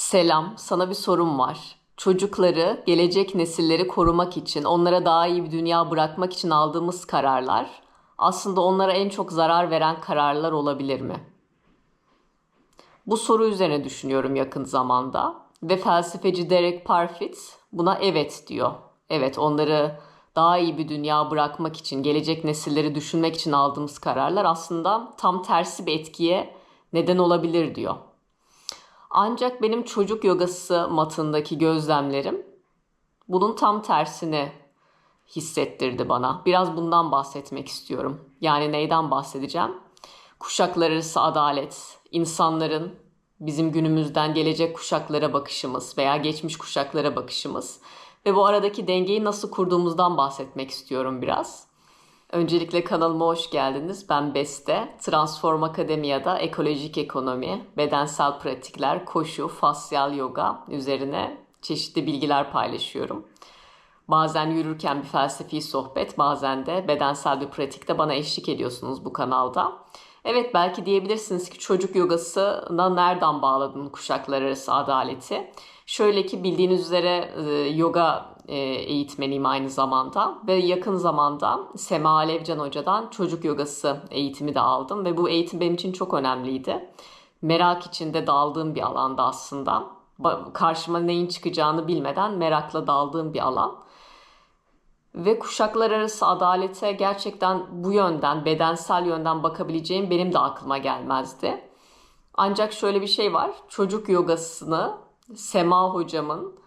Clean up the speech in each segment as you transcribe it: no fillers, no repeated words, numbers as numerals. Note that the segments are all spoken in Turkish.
Selam, sana bir sorum var. Çocukları, gelecek nesilleri korumak için, onlara daha iyi bir dünya bırakmak için aldığımız kararlar aslında onlara en çok zarar veren kararlar olabilir mi? Bu soru üzerine düşünüyorum yakın zamanda ve felsefeci Derek Parfit buna evet diyor. Evet, onları daha iyi bir dünya bırakmak için, gelecek nesilleri düşünmek için aldığımız kararlar aslında tam tersi bir etkiye neden olabilir diyor. Ancak benim çocuk yogası matındaki gözlemlerim bunun tam tersini hissettirdi bana. Biraz bundan bahsetmek istiyorum. Yani neyden bahsedeceğim? Kuşaklar arası adalet, insanların bizim günümüzden gelecek kuşaklara bakışımız veya geçmiş kuşaklara bakışımız ve bu aradaki dengeyi nasıl kurduğumuzdan bahsetmek istiyorum biraz. Öncelikle kanalıma hoş geldiniz. Ben Beste. Transform Akademi'de ekolojik ekonomi, bedensel pratikler, koşu, fasyal yoga üzerine çeşitli bilgiler paylaşıyorum. Bazen yürürken bir felsefi sohbet, bazen de bedensel bir pratikte bana eşlik ediyorsunuz bu kanalda. Evet, belki diyebilirsiniz ki çocuk yogasına nereden bağladın kuşaklar arası adaleti? Şöyle ki bildiğiniz üzere yoga eğitmeniyim aynı zamanda ve yakın zamanda Sema Alevcan Hoca'dan çocuk yogası eğitimi de aldım ve bu eğitim benim için çok önemliydi. Merak içinde daldığım bir alanda aslında. Karşıma neyin çıkacağını bilmeden merakla daldığım bir alan. Ve kuşaklar arası adalete gerçekten bu yönden, bedensel yönden bakabileceğim benim de aklıma gelmezdi. Ancak şöyle bir şey var. Çocuk yogasını Sema hocamın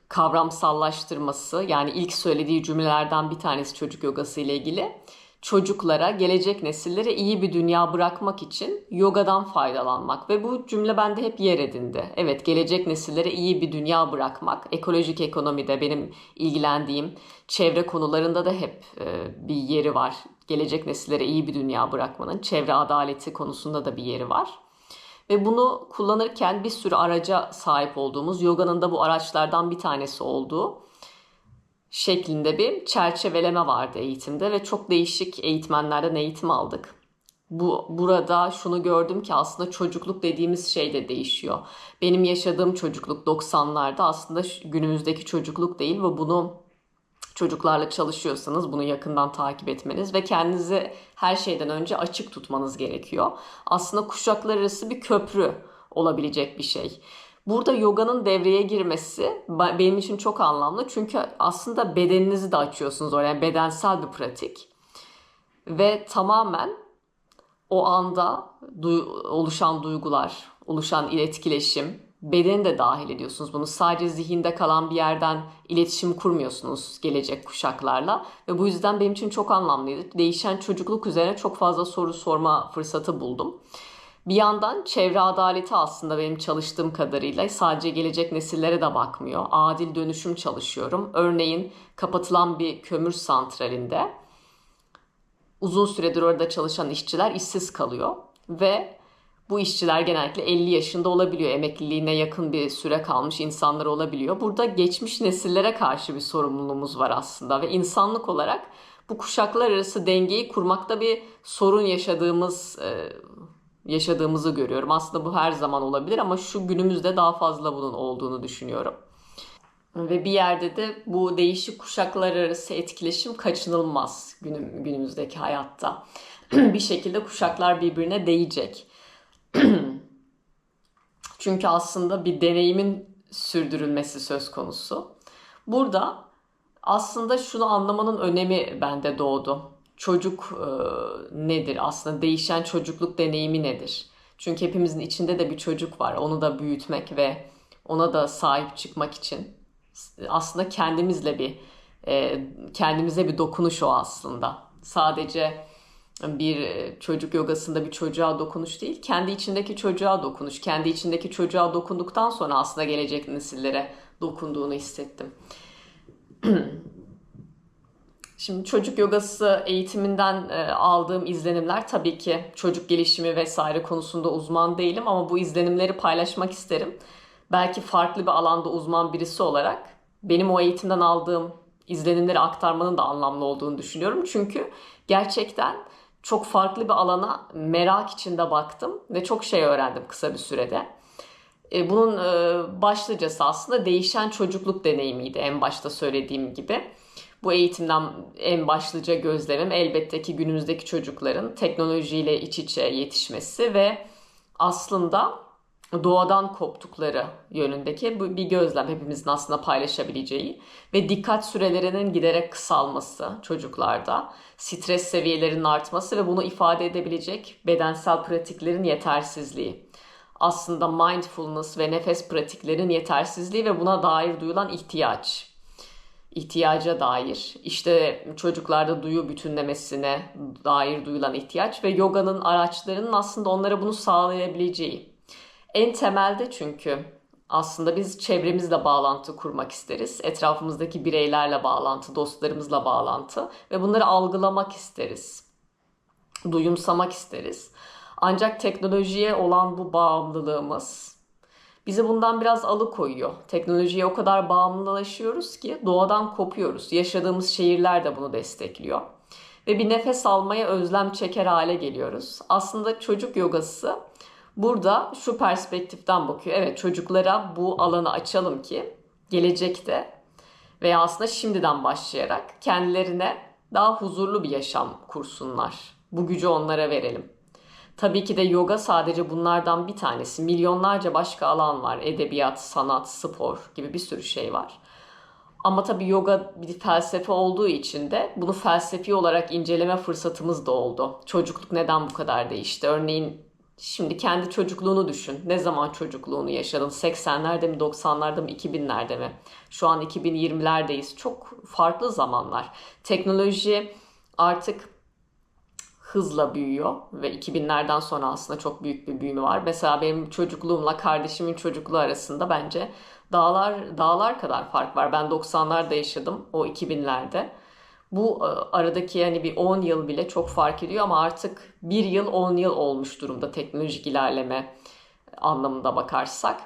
kavramsallaştırması, yani ilk söylediği cümlelerden bir tanesi çocuk yogası ile ilgili. Çocuklara, gelecek nesillere iyi bir dünya bırakmak için yogadan faydalanmak ve bu cümle bende hep yer edindi. Evet, gelecek nesillere iyi bir dünya bırakmak, ekolojik ekonomide benim ilgilendiğim çevre konularında da hep bir yeri var. Gelecek nesillere iyi bir dünya bırakmanın çevre adaleti konusunda da bir yeri var. Ve bunu kullanırken bir sürü araca sahip olduğumuz, yoganın da bu araçlardan bir tanesi olduğu şeklinde bir çerçeveleme vardı eğitimde ve çok değişik eğitmenlerden eğitim aldık. Burada şunu gördüm ki aslında çocukluk dediğimiz şey de değişiyor. Benim yaşadığım çocukluk 90'larda aslında günümüzdeki çocukluk değil ve bunu çocuklarla çalışıyorsanız bunu yakından takip etmeniz ve kendinizi her şeyden önce açık tutmanız gerekiyor. Aslında kuşaklar arası bir köprü olabilecek bir şey. Burada yoganın devreye girmesi benim için çok anlamlı. Çünkü aslında bedeninizi de açıyorsunuz oraya. Yani bedensel bir pratik. Ve tamamen o anda oluşan duygular, oluşan etkileşim, bedeni de dahil ediyorsunuz. Bunu sadece zihinde kalan bir yerden iletişim kurmuyorsunuz gelecek kuşaklarla. Ve bu yüzden benim için çok anlamlıydı. Değişen çocukluk üzerine çok fazla soru sorma fırsatı buldum. Bir yandan çevre adaleti aslında benim çalıştığım kadarıyla sadece gelecek nesillere de bakmıyor. Adil dönüşüm çalışıyorum. Örneğin kapatılan bir kömür santralinde uzun süredir orada çalışan işçiler işsiz kalıyor ve bu işçiler genellikle 50 yaşında olabiliyor. Emekliliğine yakın bir süre kalmış insanlar olabiliyor. Burada geçmiş nesillere karşı bir sorumluluğumuz var aslında ve insanlık olarak bu kuşaklar arası dengeyi kurmakta bir sorun yaşadığımızı görüyorum. Aslında bu her zaman olabilir ama şu günümüzde daha fazla bunun olduğunu düşünüyorum. Ve bir yerde de bu değişik kuşaklar arası etkileşim kaçınılmaz günümüzdeki hayatta. Bir şekilde kuşaklar birbirine değecek. Çünkü aslında bir deneyimin sürdürülmesi söz konusu. Burada aslında şunu anlamanın önemi bende doğdu. Çocuk nedir? Aslında değişen çocukluk deneyimi nedir? Çünkü hepimizin içinde de bir çocuk var. Onu da büyütmek ve ona da sahip çıkmak için aslında kendimize bir dokunuş o aslında. Sadece bir çocuk yogasında bir çocuğa dokunuş değil, kendi içindeki çocuğa dokunuş. Kendi içindeki çocuğa dokunduktan sonra aslında gelecek nesillere dokunduğunu hissettim. Şimdi çocuk yogası eğitiminden aldığım izlenimler, tabii ki çocuk gelişimi vesaire konusunda uzman değilim ama bu izlenimleri paylaşmak isterim. Belki farklı bir alanda uzman birisi olarak benim o eğitimden aldığım izlenimleri aktarmanın da anlamlı olduğunu düşünüyorum. Çünkü gerçekten çok farklı bir alana merak içinde baktım ve çok şey öğrendim kısa bir sürede. Bunun başlıcası aslında değişen çocukluk deneyimiydi en başta söylediğim gibi. Bu eğitimden en başlıca gözlemim elbette ki günümüzdeki çocukların teknolojiyle iç içe yetişmesi ve aslında doğadan koptukları yönündeki bir gözlem hepimizin aslında paylaşabileceği ve dikkat sürelerinin giderek kısalması çocuklarda, stres seviyelerinin artması ve bunu ifade edebilecek bedensel pratiklerin yetersizliği. Aslında mindfulness ve nefes pratiklerinin yetersizliği ve buna dair duyulan ihtiyaca dair, işte çocuklarda duyu bütünlemesine dair duyulan ihtiyaç ve yoganın araçlarının aslında onlara bunu sağlayabileceği. En temelde çünkü aslında biz çevremizle bağlantı kurmak isteriz. Etrafımızdaki bireylerle bağlantı, dostlarımızla bağlantı ve bunları algılamak isteriz. Duyumsamak isteriz. Ancak teknolojiye olan bu bağımlılığımız bizi bundan biraz alıkoyuyor. Teknolojiye o kadar bağımlılaşıyoruz ki doğadan kopuyoruz. Yaşadığımız şehirler de bunu destekliyor. Ve bir nefes almaya özlem çeker hale geliyoruz. Aslında çocuk yogası burada şu perspektiften bakıyor. Evet, çocuklara bu alanı açalım ki gelecekte veya aslında şimdiden başlayarak kendilerine daha huzurlu bir yaşam kursunlar. Bu gücü onlara verelim. Tabii ki de yoga sadece bunlardan bir tanesi. Milyonlarca başka alan var. Edebiyat, sanat, spor gibi bir sürü şey var. Ama tabii yoga bir felsefe olduğu için de bunu felsefi olarak inceleme fırsatımız da oldu. Çocukluk neden bu kadar değişti? Örneğin şimdi kendi çocukluğunu düşün. Ne zaman çocukluğunu yaşadın? 80'lerde mi, 90'larda mı, 2000'lerde mi? Şu an 2020'lerdeyiz. Çok farklı zamanlar. Teknoloji artık hızla büyüyor ve 2000'lerden sonra aslında çok büyük bir büyüme var. Mesela benim çocukluğumla kardeşimin çocukluğu arasında bence dağlar kadar fark var. Ben 90'larda yaşadım, o 2000'lerde. Bu aradaki yani bir 10 yıl bile çok fark ediyor ama artık bir yıl 10 yıl olmuş durumda teknolojik ilerleme anlamında bakarsak.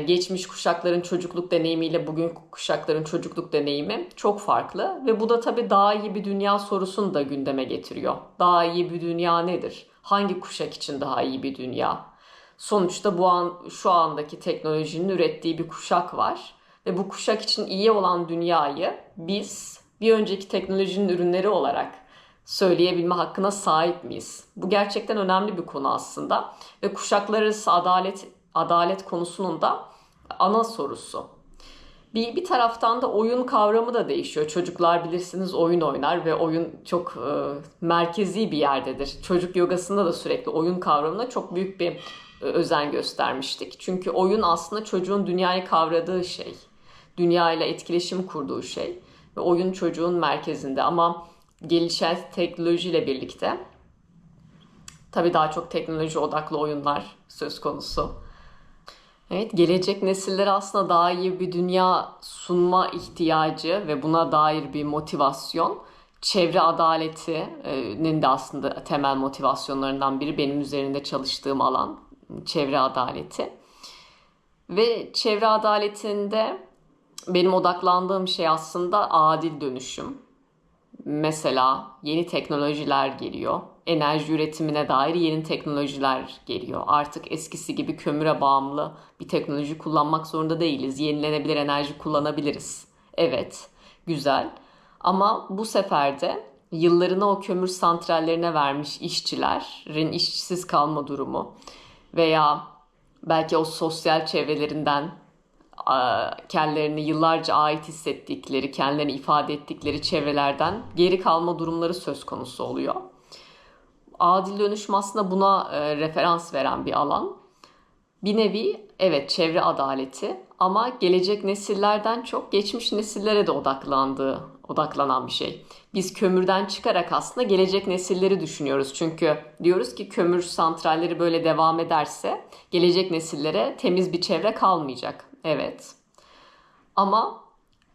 Geçmiş kuşakların çocukluk deneyimiyle bugün kuşakların çocukluk deneyimi çok farklı ve bu da tabii daha iyi bir dünya sorusunu da gündeme getiriyor. Daha iyi bir dünya nedir? Hangi kuşak için daha iyi bir dünya? Sonuçta şu andaki teknolojinin ürettiği bir kuşak var ve bu kuşak için iyi olan dünyayı biz bir önceki teknolojinin ürünleri olarak söyleyebilme hakkına sahip miyiz? Bu gerçekten önemli bir konu aslında ve kuşaklar arası adalet konusunun da ana sorusu. Bir taraftan da oyun kavramı da değişiyor. Çocuklar bilirsiniz oyun oynar ve oyun çok merkezi bir yerdedir. Çocuk yogasında da sürekli oyun kavramına çok büyük bir özen göstermiştik. Çünkü oyun aslında çocuğun dünyayı kavradığı şey. Dünyayla etkileşim kurduğu şey. Ve oyun çocuğun merkezinde ama gelişen teknolojiyle birlikte tabii daha çok teknoloji odaklı oyunlar söz konusu. Evet, gelecek nesillere aslında daha iyi bir dünya sunma ihtiyacı ve buna dair bir motivasyon, çevre adaletinin de aslında temel motivasyonlarından biri benim üzerinde çalıştığım alan, çevre adaleti. Ve çevre adaletinde benim odaklandığım şey aslında adil dönüşüm. Mesela yeni teknolojiler geliyor. Enerji üretimine dair yeni teknolojiler geliyor. Artık eskisi gibi kömüre bağımlı bir teknoloji kullanmak zorunda değiliz. Yenilenebilir enerji kullanabiliriz. Evet, güzel. Ama bu sefer de yıllarını o kömür santrallerine vermiş işçilerin işsiz kalma durumu veya belki o sosyal çevrelerinden kendilerini yıllarca ait hissettikleri, kendilerini ifade ettikleri çevrelerden geri kalma durumları söz konusu oluyor. Adil dönüşüm aslında buna referans veren bir alan. Bir nevi evet çevre adaleti ama gelecek nesillerden çok geçmiş nesillere de odaklanan bir şey. Biz kömürden çıkarak aslında gelecek nesilleri düşünüyoruz. Çünkü diyoruz ki kömür santralleri böyle devam ederse gelecek nesillere temiz bir çevre kalmayacak. Evet. Ama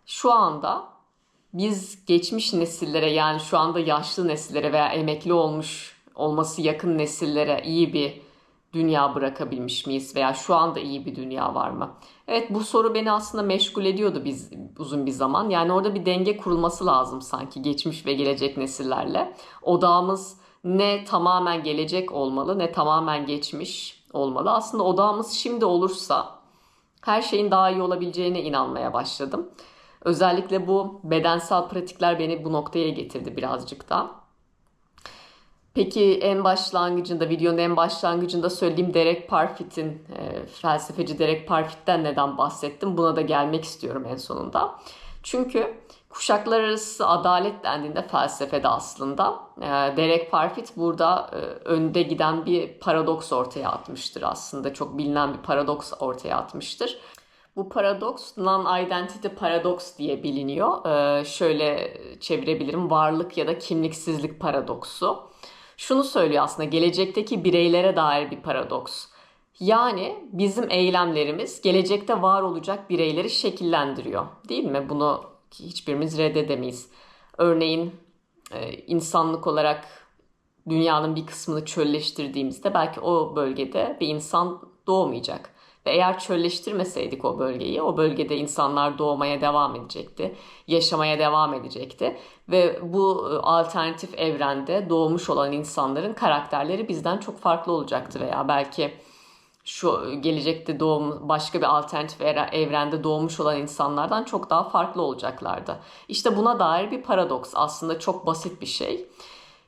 şu anda biz geçmiş nesillere yani şu anda yaşlı nesillere veya emekli olması yakın nesillere iyi bir dünya bırakabilmiş miyiz veya şu anda iyi bir dünya var mı? Evet, bu soru beni aslında meşgul ediyordu uzun bir zaman. Yani orada bir denge kurulması lazım sanki geçmiş ve gelecek nesillerle. Odağımız ne tamamen gelecek olmalı ne tamamen geçmiş olmalı. Aslında odağımız şimdi olursa her şeyin daha iyi olabileceğine inanmaya başladım. Özellikle bu bedensel pratikler beni bu noktaya getirdi birazcık da. Peki videonun en başlangıcında söylediğim Derek Parfit'in, felsefeci Derek Parfit'ten neden bahsettim? Buna da gelmek istiyorum en sonunda. Çünkü kuşaklar arası adalet dendiğinde felsefede aslında Derek Parfit burada önde giden bir paradoks ortaya atmıştır aslında. Çok bilinen bir paradoks ortaya atmıştır. Bu paradoks non-identity paradoks diye biliniyor. Şöyle çevirebilirim, varlık ya da kimliksizlik paradoksu. Şunu söylüyor aslında, gelecekteki bireylere dair bir paradoks. Yani bizim eylemlerimiz gelecekte var olacak bireyleri şekillendiriyor. Değil mi? Bunu hiçbirimiz reddedemeyiz. Örneğin insanlık olarak dünyanın bir kısmını çölleştirdiğimizde belki o bölgede bir insan doğmayacak. Ve eğer çölleştirmeseydik o bölgeyi, o bölgede insanlar doğmaya devam edecekti, yaşamaya devam edecekti. Ve bu alternatif evrende doğmuş olan insanların karakterleri bizden çok farklı olacaktı veya belki şu gelecekte başka bir alternatif evrende doğmuş olan insanlardan çok daha farklı olacaklardı. İşte buna dair bir paradoks, aslında çok basit bir şey.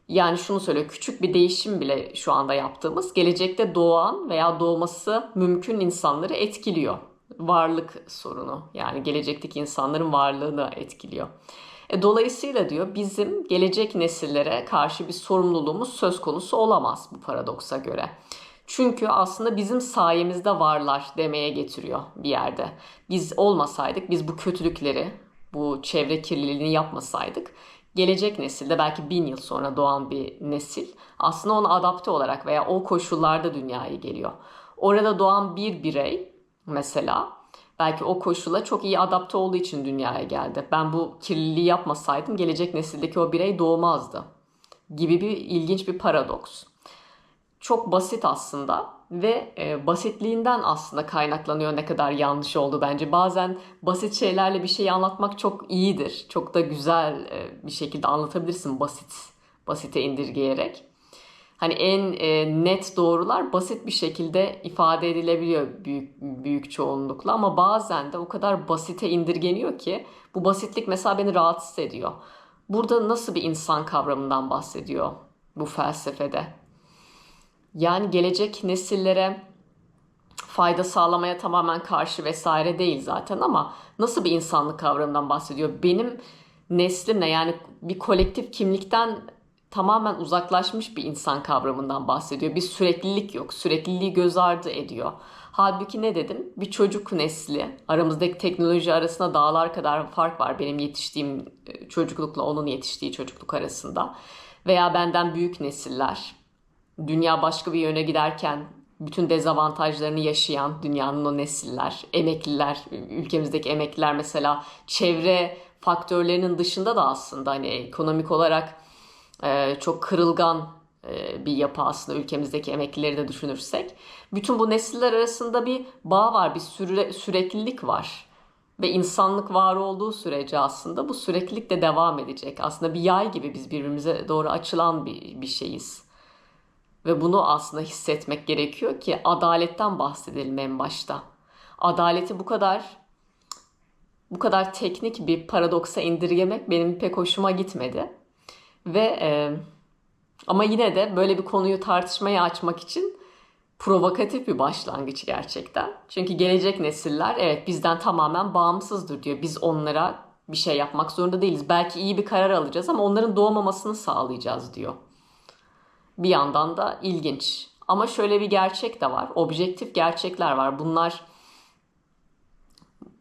Yani şunu söylüyor, küçük bir değişim bile şu anda yaptığımız gelecekte doğan veya doğması mümkün insanları etkiliyor. Varlık sorunu, yani gelecekteki insanların varlığını etkiliyor. Dolayısıyla diyor, bizim gelecek nesillere karşı bir sorumluluğumuz söz konusu olamaz bu paradoksa göre. Çünkü aslında bizim sayemizde varlar demeye getiriyor bir yerde. Biz olmasaydık, biz bu kötülükleri, bu çevre kirliliğini yapmasaydık, gelecek nesilde belki 1000 yıl sonra doğan bir nesil aslında ona adapte olarak veya o koşullarda dünyaya geliyor. Orada doğan bir birey mesela belki o koşula çok iyi adapte olduğu için dünyaya geldi. Ben bu kirliliği yapmasaydım gelecek nesildeki o birey doğmazdı gibi bir ilginç bir paradoks. Çok basit aslında ve basitliğinden aslında kaynaklanıyor ne kadar yanlış oldu bence. Bazen basit şeylerle bir şeyi anlatmak çok iyidir. Çok da güzel bir şekilde anlatabilirsin basite indirgeyerek. Hani en net doğrular basit bir şekilde ifade edilebiliyor büyük çoğunlukla ama bazen de o kadar basite indirgeniyor ki bu basitlik mesela beni rahatsız ediyor. Burada nasıl bir insan kavramından bahsediyor bu felsefede? Yani gelecek nesillere fayda sağlamaya tamamen karşı vesaire değil zaten ama nasıl bir insanlık kavramından bahsediyor? Benim neslimle, yani bir kolektif kimlikten tamamen uzaklaşmış bir insan kavramından bahsediyor. Bir süreklilik yok. Sürekliliği göz ardı ediyor. Halbuki ne dedim? Bir çocuk nesli, aramızdaki teknoloji arasında dağlar kadar fark var. Benim yetiştiğim çocuklukla onun yetiştiği çocukluk arasında. Veya benden büyük nesiller. Dünya başka bir yöne giderken bütün dezavantajlarını yaşayan dünyanın o nesiller, emekliler, ülkemizdeki emekliler mesela çevre faktörlerinin dışında da aslında hani ekonomik olarak çok kırılgan bir yapı aslında ülkemizdeki emeklileri de düşünürsek. Bütün bu nesiller arasında bir bağ var, bir süreklilik var. Ve insanlık var olduğu sürece aslında bu süreklilik de devam edecek. Aslında bir yay gibi biz birbirimize doğru açılan bir şeyiz. Ve bunu aslında hissetmek gerekiyor ki adaletten bahsedelim en başta. Adaleti bu kadar teknik bir paradoksa indirgemek benim pek hoşuma gitmedi. Ve ama yine de böyle bir konuyu tartışmaya açmak için provokatif bir başlangıç gerçekten. Çünkü gelecek nesiller evet bizden tamamen bağımsızdır diyor. Biz onlara bir şey yapmak zorunda değiliz. Belki iyi bir karar alacağız ama onların doğmamasını sağlayacağız diyor. Bir yandan da ilginç. Ama şöyle bir gerçek de var. Objektif gerçekler var. Bunlar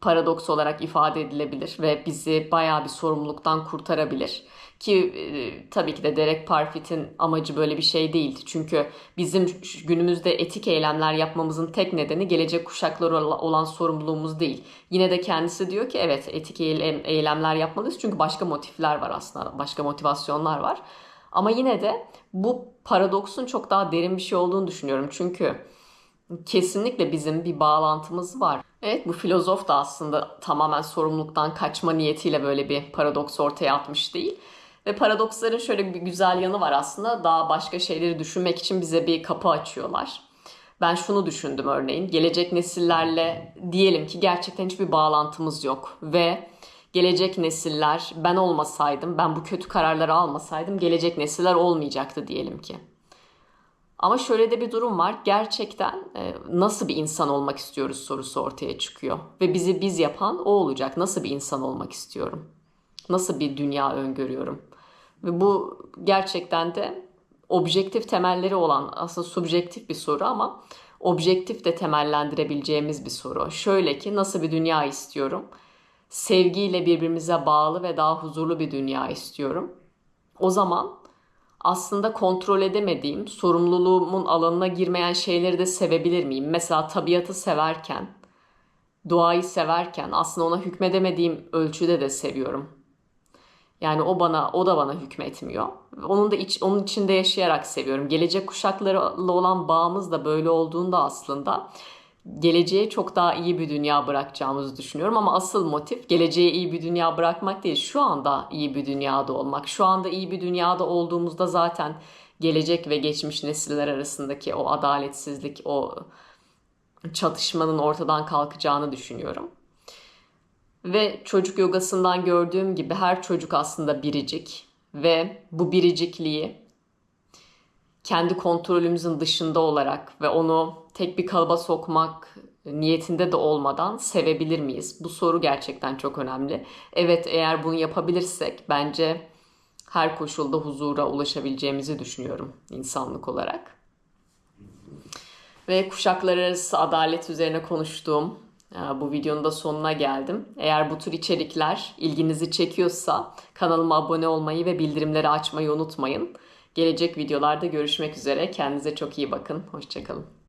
paradoks olarak ifade edilebilir ve bizi bayağı bir sorumluluktan kurtarabilir. Ki tabii ki de Derek Parfit'in amacı böyle bir şey değildi. Çünkü bizim günümüzde etik eylemler yapmamızın tek nedeni gelecek kuşaklara olan sorumluluğumuz değil. Yine de kendisi diyor ki evet etik eylemler yapmalıyız çünkü başka motifler var aslında, başka motivasyonlar var. Ama yine de bu paradoksun çok daha derin bir şey olduğunu düşünüyorum. Çünkü kesinlikle bizim bir bağlantımız var. Evet, bu filozof da aslında tamamen sorumluluktan kaçma niyetiyle böyle bir paradoks ortaya atmış değil. Ve paradoksların şöyle bir güzel yanı var aslında. Daha başka şeyleri düşünmek için bize bir kapı açıyorlar. Ben şunu düşündüm örneğin, gelecek nesillerle diyelim ki gerçekten hiçbir bağlantımız yok ve gelecek nesiller ben olmasaydım, ben bu kötü kararları almasaydım gelecek nesiller olmayacaktı diyelim ki. Ama şöyle de bir durum var. Gerçekten nasıl bir insan olmak istiyoruz sorusu ortaya çıkıyor. Ve bizi biz yapan o olacak. Nasıl bir insan olmak istiyorum? Nasıl bir dünya öngörüyorum? Ve bu gerçekten de objektif temelleri olan aslında subjektif bir soru ama objektif de temellendirebileceğimiz bir soru. Şöyle ki nasıl bir dünya istiyorum? Sevgiyle birbirimize bağlı ve daha huzurlu bir dünya istiyorum. O zaman aslında kontrol edemediğim, sorumluluğumun alanına girmeyen şeyleri de sevebilir miyim? Mesela tabiatı severken, doğayı severken aslında ona hükmedemediğim ölçüde de seviyorum. Yani o da bana hükmetmiyor. Onun içinde yaşayarak seviyorum. Gelecek kuşaklarla olan bağımız da böyle olduğunda aslında geleceğe çok daha iyi bir dünya bırakacağımızı düşünüyorum. Ama asıl motif geleceğe iyi bir dünya bırakmak değil. Şu anda iyi bir dünyada olmak. Şu anda iyi bir dünyada olduğumuzda zaten gelecek ve geçmiş nesiller arasındaki o adaletsizlik, o çatışmanın ortadan kalkacağını düşünüyorum. Ve çocuk yogasından gördüğüm gibi her çocuk aslında biricik ve bu biricikliği kendi kontrolümüzün dışında olarak ve onu tek bir kalıba sokmak niyetinde de olmadan sevebilir miyiz? Bu soru gerçekten çok önemli. Evet, eğer bunu yapabilirsek bence her koşulda huzura ulaşabileceğimizi düşünüyorum insanlık olarak. Ve kuşaklar arası adalet üzerine konuştuğum bu videonun da sonuna geldim. Eğer bu tür içerikler ilginizi çekiyorsa kanalıma abone olmayı ve bildirimleri açmayı unutmayın. Gelecek videolarda görüşmek üzere. Kendinize çok iyi bakın. Hoşça kalın.